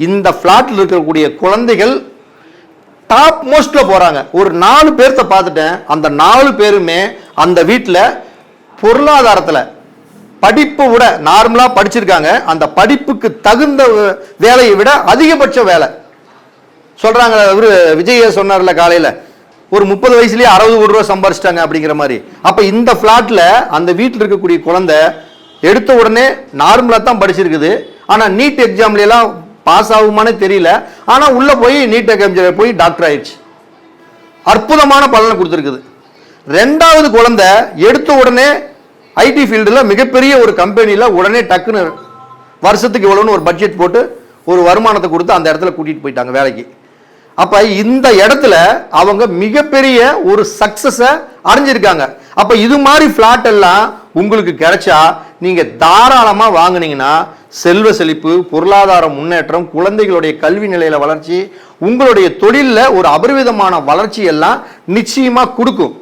இந்த ஃப்ளாட்டில் இருக்கக்கூடிய குழந்தைகள் டாப் மோஸ்ட்ல போறாங்க. ஒரு 4 பேர்த்த பார்த்துட்டேன். அந்த 4 பேருமே அந்த வீட்டில் பொருளாதாரத்தில் படிப்பை விட நார்மலா படிச்சிருக்காங்க. அந்த படிப்புக்கு தகுந்த வேலையை விட அதிகபட்ச வேலை சொல்றாங்க. இவரு விஜய் சொன்னார்ல காலையில, ஒரு 30 வயசுலயே 60 கோடி ரூபாய் சம்பாரிச்சிட்டாங்க அப்படிங்கிற மாதிரி. அப்ப இந்த பிளாட்ல அந்த வீட்டில் இருக்கக்கூடிய குழந்தை எடுத்த உடனே நார்மலா தான் படிச்சிருக்குது. ஆனா நீட் எக்ஸாம்ல எல்லாம் பாஸ் ஆகுமானே தெரியல. ஆனா உள்ள போய் நீட் எக்ஸாம் போய் டாக்டர் ஆயிடுச்சு. அற்புதமான பலனை கொடுத்துருக்குது. 2வது குழந்தை எடுத்த உடனே ஐடி ஃபீல்டில் மிகப்பெரிய ஒரு கம்பெனியில் உடனே டக்குன்னு வருஷத்துக்கு இவ்வளோன்னு ஒரு பட்ஜெட் போட்டு ஒரு வருமானத்தை கொடுத்து அந்த இடத்துல கூட்டிகிட்டு போயிட்டாங்க வேலைக்கு. அப்போ இந்த இடத்துல அவங்க மிகப்பெரிய ஒரு சக்சஸை அடைஞ்சிருக்காங்க. அப்போ இது மாதிரி ஃப்ளாட் எல்லாம் உங்களுக்கு கிடைச்சா நீங்கள் தாராளமாக வாங்கினீங்கன்னா செல்வ செழிப்பு, பொருளாதார முன்னேற்றம், குழந்தைகளுடைய கல்வி நிலையில வளர்ச்சி, உங்களுடைய தொழிலில் ஒரு அபரிவிதமான வளர்ச்சி எல்லாம் நிச்சயமாக கொடுக்கும்.